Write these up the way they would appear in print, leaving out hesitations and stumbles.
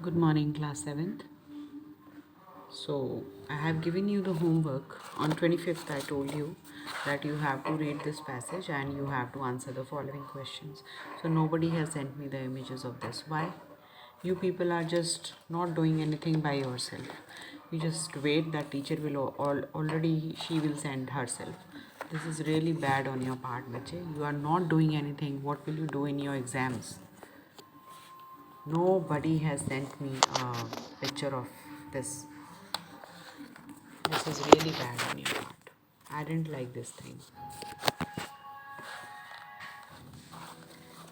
Good morning, class 7th. So, I have given you the homework. On 25th, I told you that you have to read this passage and you have to answer the following questions. So, nobody has sent me the images of this. Why? You people are just not doing anything by yourself. You just wait that teacher will already she will send herself. This is really bad on your part, bache. You are not doing anything. What will you do in your exams? Nobody has sent me a picture of this. This is really bad on your part. I didn't like this thing.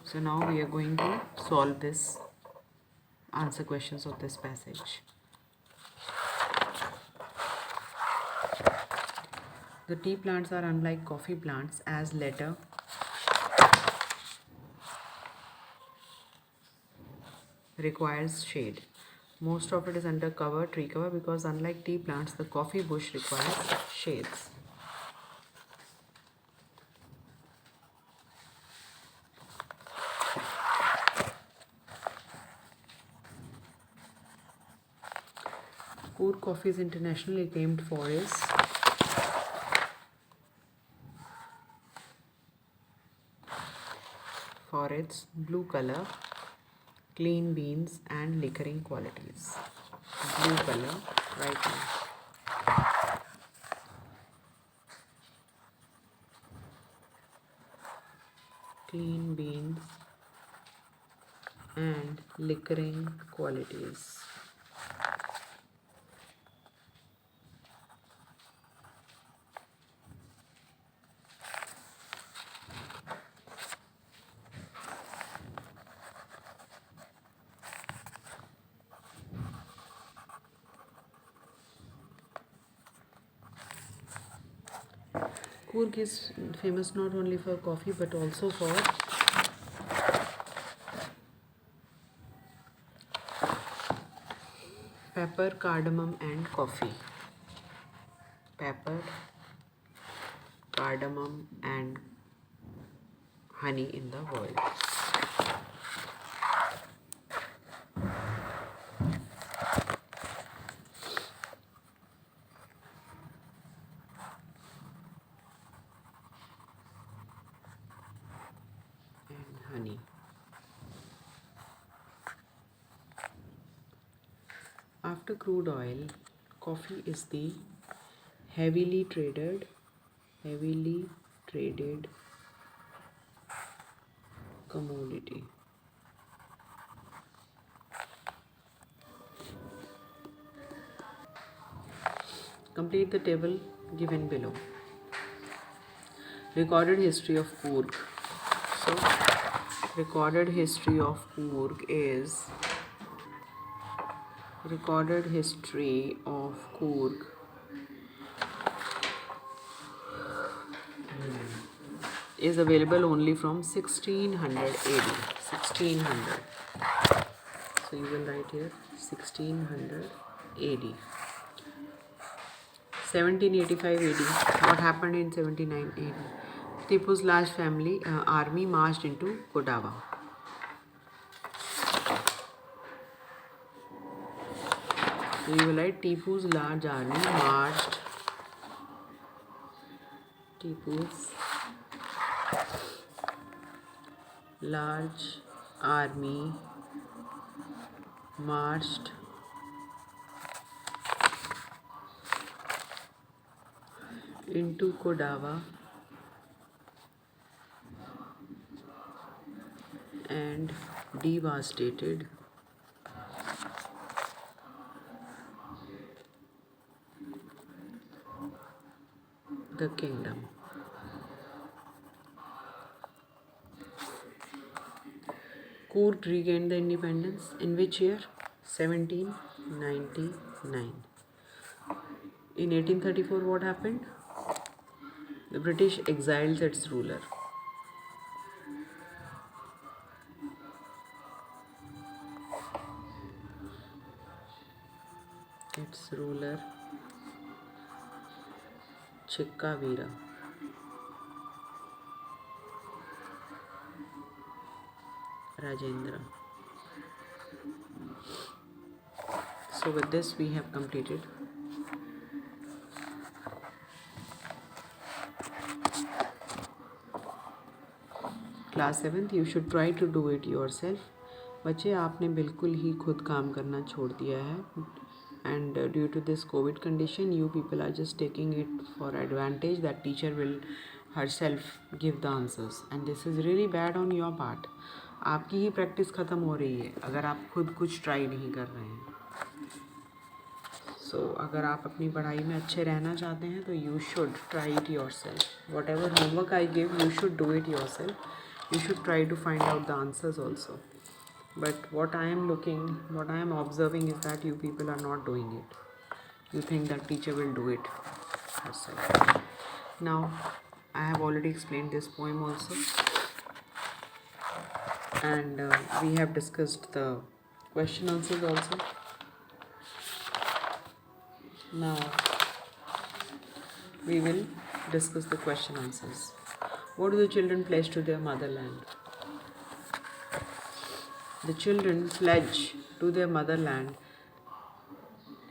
So now we are going to solve this, answer questions of this passage. The tea plants are unlike coffee plants as letter requires shade. Most of it is under cover, tree cover, because unlike tea plants, the coffee bush requires shades. Coorg coffee is internationally acclaimed for its blue color, clean beans and liquoring qualities. Blue color right now. Clean beans and liquoring qualities. Coorg is famous not only for coffee but also for pepper, cardamom and coffee. Pepper, cardamom and honey in the world. And honey. After crude oil, coffee is the heavily traded commodity. Complete the table given below. Recorded history of Coorg. So, recorded history of Coorg is available only from 1600 AD. 1600. So you will write here 1600 AD. 1785 AD. What happened in 79 AD? Tipu's large army marched into Kodava. So you will write Tipu's large army marched. Tipu's large army marched into Kodava and devastated the kingdom. Coorg regained the independence in which year? 1799. In 1834, what happened? The British exiled its ruler. Chikkavira. Rajendra. So with this we have completed. Class 7th you should try to do it yourself. बच्चे आपने बिल्कुल ही खुद काम करना छोड़ दिया है, and due to this covid condition you people are just taking it for advantage that teacher will herself give the answers, and this is really bad on your part. आपकी ही प्रैक्टिस ख़त्म हो रही है अगर आप खुद कुछ ट्राई नहीं कर रहे हैं. सो अगर आप अपनी पढ़ाई में अच्छे रहना चाहते हैं तो you should try it your self. What ever homework I give you should do it your self. You should try to find out the answers also. But what I am observing is that you people are not doing it. You think that teacher will do it herself. Now, I have already explained this poem also. And we have discussed the question answers also. Now, we will discuss the question answers. What do the children pledge to their motherland? The children pledge to their motherland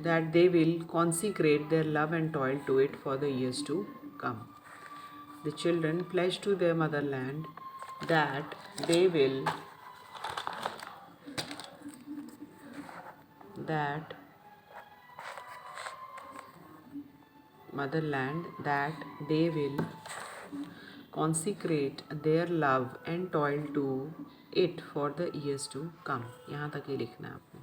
that they will consecrate their love and toil to it for the years to come. The children pledge to their motherland that they will consecrate their love and toil to it for the years to come. यहाँ तक ही लिखना है आपने.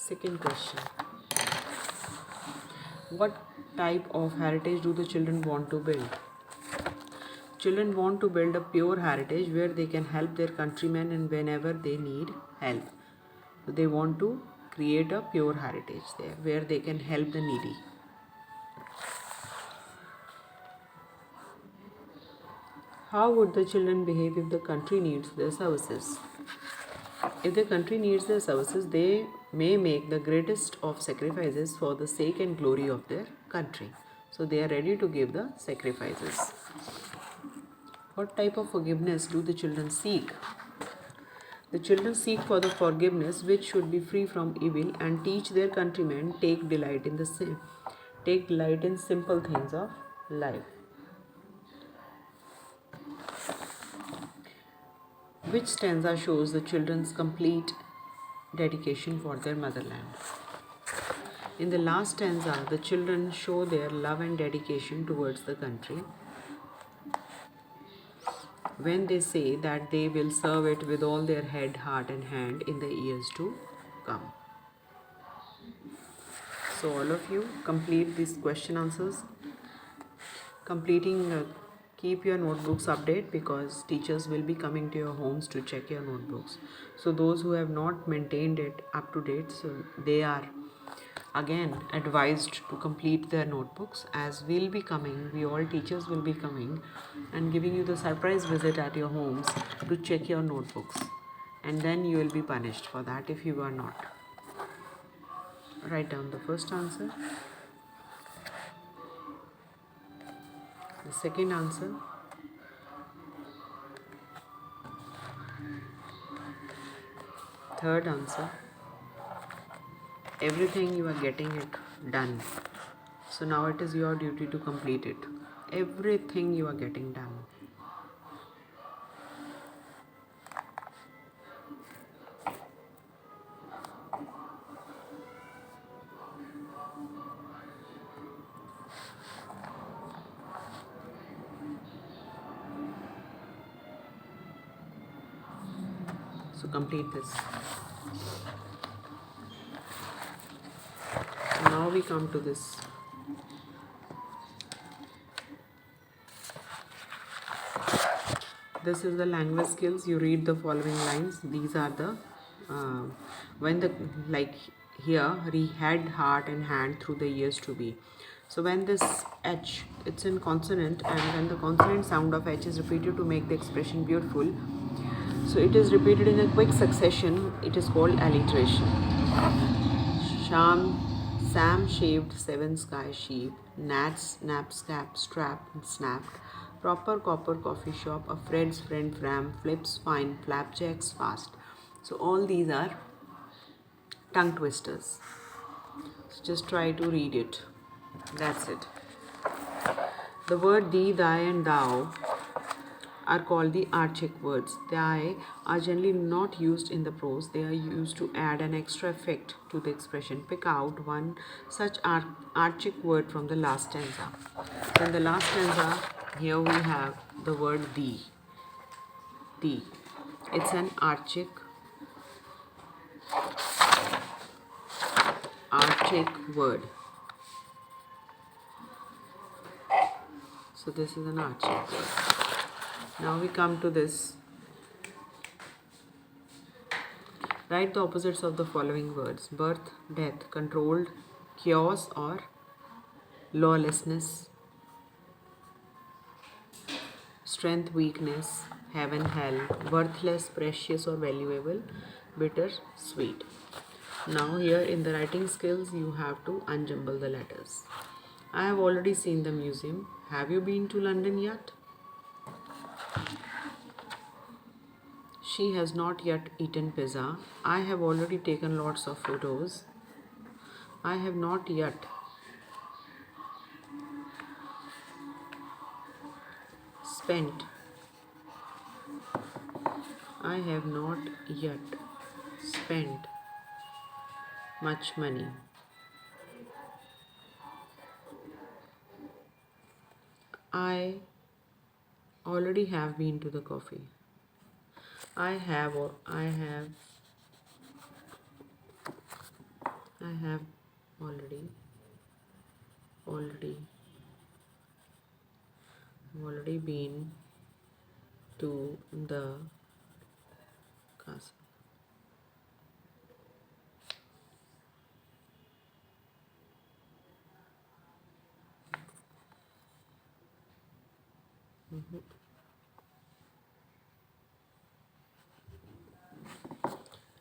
Second question. What type of heritage do the children want to build? Children want to build a pure heritage where they can help their countrymen and whenever they need help. So they want to create a pure heritage there where they can help the needy. How would the children behave if the country needs their services? If the country needs their services, they may make the greatest of sacrifices for the sake and glory of their country. So they are ready to give the sacrifices. What type of forgiveness do the children seek? The children seek for the forgiveness which should be free from evil and teach their countrymen take delight in simple things of life. Which stanza shows the children's complete dedication for their motherland? In the last stanza, the children show their love and dedication towards the country when they say that they will serve it with all their head, heart and hand in the years to come. So all of you complete these question answers. Keep your notebooks updated because teachers will be coming to your homes to check your notebooks. So those who have not maintained it up to date, so they are again advised to complete their notebooks, as we all teachers will be coming and giving you the surprise visit at your homes to check your notebooks, and then you will be punished for that if you are not. Write down the first answer, the second answer, third answer. Everything you are getting it done. So now it is your duty to complete it. Everything you are getting done. So complete this. Now we come to this. This is the language skills. You read the following lines. These are the here head, heart and hand through the years to be. So when this H, it's in consonant, and when the consonant sound of H is repeated to make the expression beautiful, so it is repeated in a quick succession. It is called alliteration. Sam shaved 7 sky sheep. Nats, nap, scap, strap, snapped. Proper, copper, coffee shop. A Fred's friend, fram, flips, fine, flapjacks, fast. So all these are tongue twisters. So just try to read it. That's it. The word thee, thy, and thou are called the archaic words. They are generally not used in the prose. They are used to add an extra effect to the expression. Pick out one such archaic word from the last stanza. So in the last stanza, here we have the word thee. Thee. It's an archaic word. So this is an archaic word. Now we come to this. Write the opposites of the following words: birth, death, controlled, chaos or lawlessness, strength, weakness, heaven, hell, worthless, precious or valuable, bitter, sweet. Now here in the writing skills you have to unjumble the letters. I have already seen the museum. Have you been to London yet? She has not yet eaten pizza. I have already taken lots of photos. I have not yet spent. I have not yet spent much money. I already have been to the coffee. I have already been to the castle.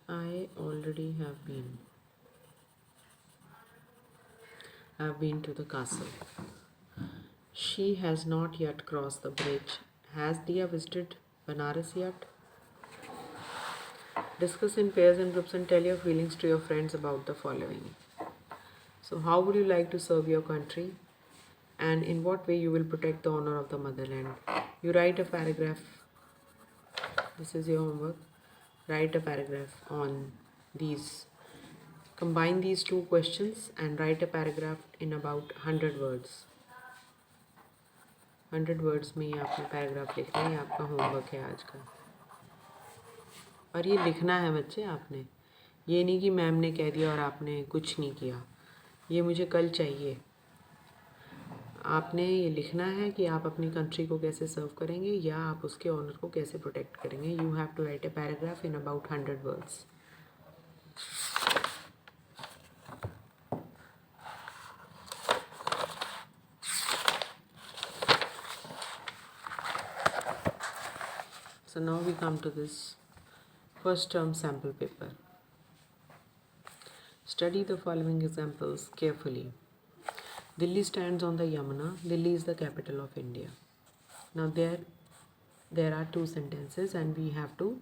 I already have been. I've been to the castle. She has not yet crossed the bridge. Has Dia visited Banaras yet? Discuss in pairs and groups and tell your feelings to your friends about the following. So, how would you like to serve your country? And in what way you will protect the honor of the motherland? You write a paragraph. This is your homework. Write a paragraph on these. Combine these two questions and write a paragraph in about 100 words. 100 words में ही आपने paragraph लिखना है. ये आपका homework है आज का. और ये लिखना है बच्चे आपने. ये नहीं कि मैम ने कह दिया और आपने कुछ नहीं किया. ये मुझे कल चाहिए. आपने ये लिखना है कि आप अपनी कंट्री को कैसे सर्व करेंगे या आप उसके ऑनर को कैसे प्रोटेक्ट करेंगे. You have to write a paragraph in about 100 words. So now we come to this first term sample paper. Study the following examples carefully. Delhi stands on the Yamuna. Delhi is the capital of India. Now there are two sentences and we have to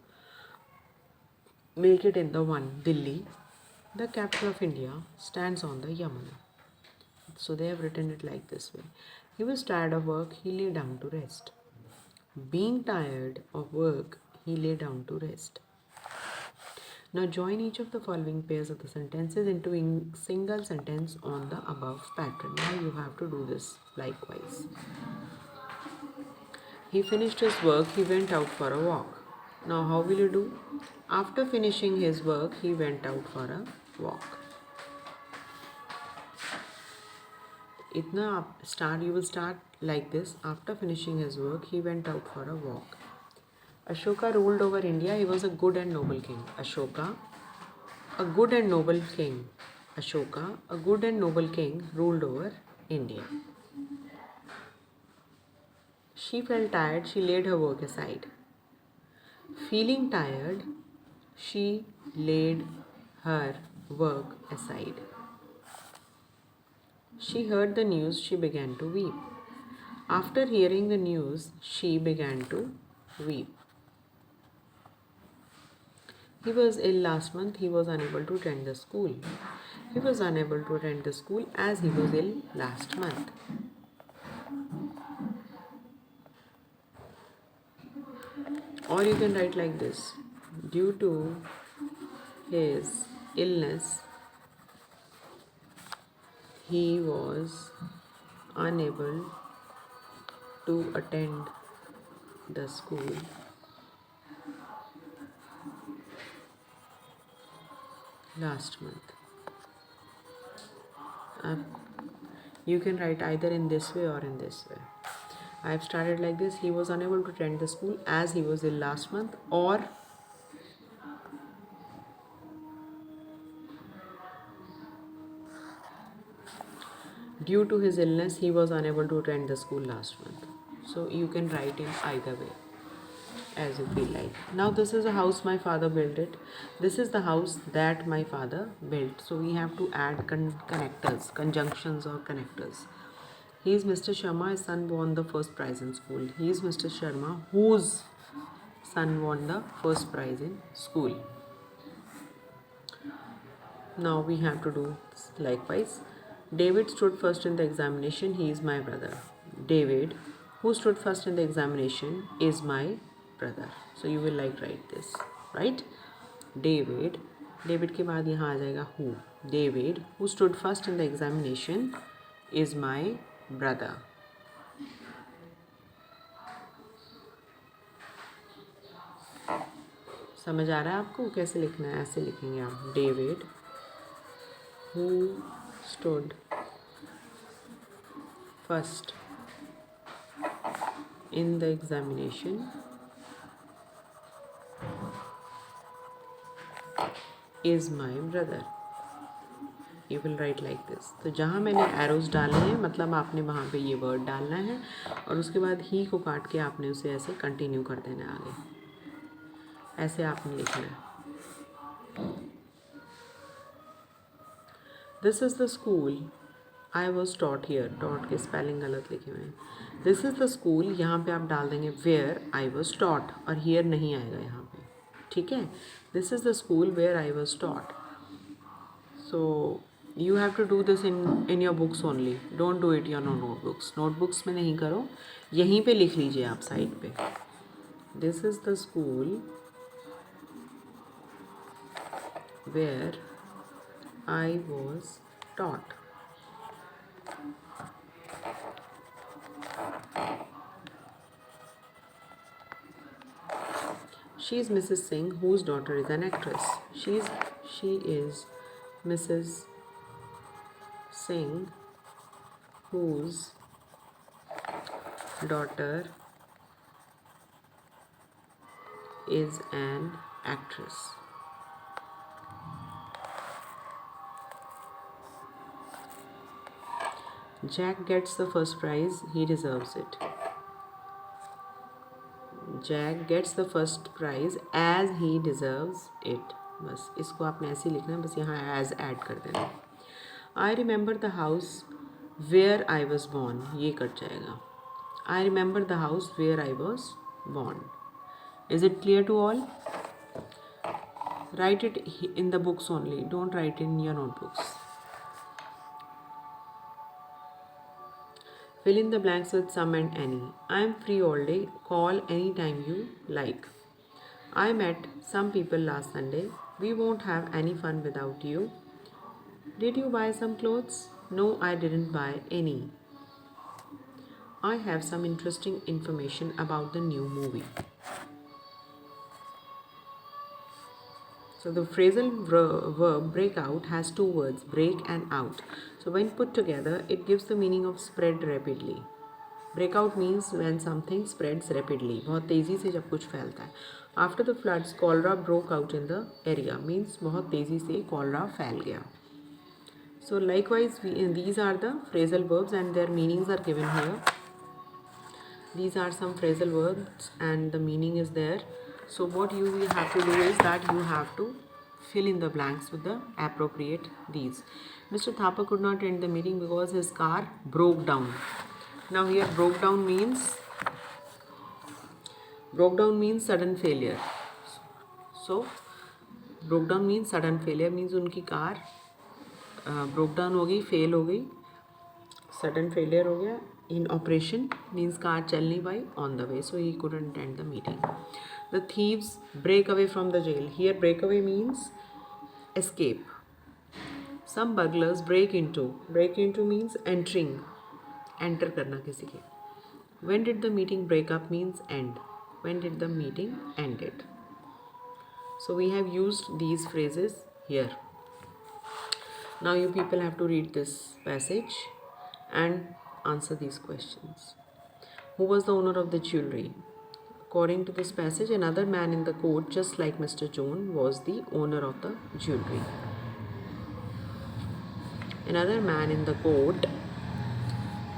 make it in the one. Delhi, the capital of India, stands on the Yamuna. So they have written it like this way. He was tired of work. He lay down to rest. Being tired of work, he lay down to rest. Now join each of the following pairs of the sentences into a single sentence on the above pattern. Now you have to do this likewise. He finished his work, he went out for a walk. Now how will you do? After finishing his work, he went out for a walk. You will start like this. After finishing his work, he went out for a walk. Ashoka ruled over India. He was a good and noble king. Ashoka, a good and noble king. Ashoka, a good and noble king, ruled over India. She felt tired. She laid her work aside. Feeling tired, she laid her work aside. She heard the news, she began to weep. After hearing the news, she began to weep. He was ill last month. He was unable to attend the school. He was unable to attend the school as he was ill last month. Or you can write like this: due to his illness, he was unable to attend the school last month. You can write either in this way or in this way. I have started like this: he was unable to attend the school as he was ill last month, or due to his illness he was unable to attend the school last month. So you can write in either way as you feel like. Now this is a house my father built it. This is the house that my father built. So we have to add connectors, conjunctions or connectors. He is Mr. Sharma. His son won the first prize in school. He is Mr. Sharma, whose son won the first prize in school. Now we have to do likewise. David stood first in the examination. He is my brother. David, who stood first in the examination, is my brother. So you will like write this, right? David. David के बाद यहाँ आ जाएगा who. David, who stood first in the examination, is my brother. समझ आ रहा है आपको कैसे लिखना है? ऐसे लिखेंगे आप. David, who stood first in the examination is my brother. You will write like this. तो जहाँ मैंने एरोज डाले हैं मतलब आपने वहाँ पे ये वर्ड डालना है और उसके बाद ही को काट के आपने उसे ऐसे कंटिन्यू कर देना है आगे. ऐसे आपने लिखना है. This is the school I was taught here. Taught के स्पेलिंग गलत लिखे हुए हैं. This is the school, यहाँ पे आप डाल देंगे where I was taught और here नहीं आएगा यहाँ पे. ठीक है. This is the school where I was taught. So you have to do this in your books only. Don't do it in your notebooks. Notebooks में नहीं करो. यहीं पे लिख लीजिए आप साइड पे. This is the school where I was taught. She is Mrs. Singh, whose daughter is an actress. She is Mrs. Singh, whose daughter is an actress. Jack gets the first prize. He deserves it. Jack gets the first prize as he deserves it. बस इसको आपने ऐसे ही लिखना है. बस यहाँ as add कर देना. I remember the house where I was born. ये कट जाएगा. I remember the house where I was born. Is it clear to all? Write it in the books only. Don't write in your notebooks. Fill in the blanks with some and any. I am free all day. Call anytime you like. I met some people last Sunday. We won't have any fun without you. Did you buy some clothes? No, I didn't buy any. I have some interesting information about the new movie. So the phrasal verb break out has two words, break and out. So when put together, it gives the meaning of spread rapidly. Break out means when something spreads rapidly. बहुत तेज़ी से जब कुछ फैलता है. After the floods, cholera broke out in the area. Means बहुत तेज़ी से cholera फैल गया. So likewise, these are the phrasal verbs and their meanings are given here. These are some phrasal verbs and the meaning is there. So what you will have to do is that you have to fill in the blanks with the appropriate these. Mr. Thapa could not attend the meeting because his car broke down. Now here broke down means sudden failure. So broke down means sudden failure, means उनकी car broke down हो गई, fail हो गई, sudden failure हो गया इन operation, means car चल नहीं पाई on the way, so he couldn't attend the meeting. The thieves break away from the jail. Here break away means escape. Some burglars break into means entering, enter करना किसी के. When did the meeting break up means end. When did the meeting ended? So we have used these phrases here. Now you people have to read this passage and answer these questions. Who was the owner of the jewelry? According to this passage, another man in the court, just like Mr. Jones, was the owner of the jewelry. Another man in the court,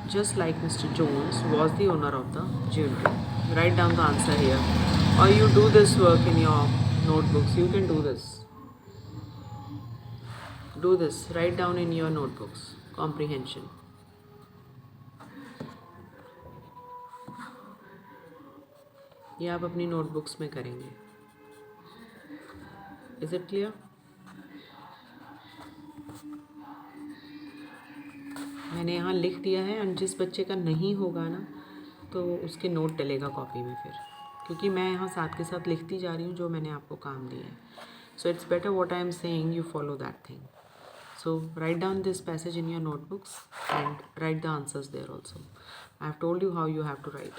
just like Mr. Jones, was the owner of the jewelry. Write down the answer here. Or you do this work in your notebooks. You can do this. Do this. Write down in your notebooks. Comprehension. ये आप अपनी notebooks में करेंगे. Is it clear? मैंने यहाँ लिख दिया है, एंड जिस बच्चे का नहीं होगा ना तो उसके नोट डलेगा कॉपी में फिर, क्योंकि मैं यहाँ साथ के साथ लिखती जा रही हूँ जो मैंने आपको काम दिया है. So it's better what I am saying you follow that thing. So write down this passage in your notebooks and write the answers there also. I have told you how you have to write.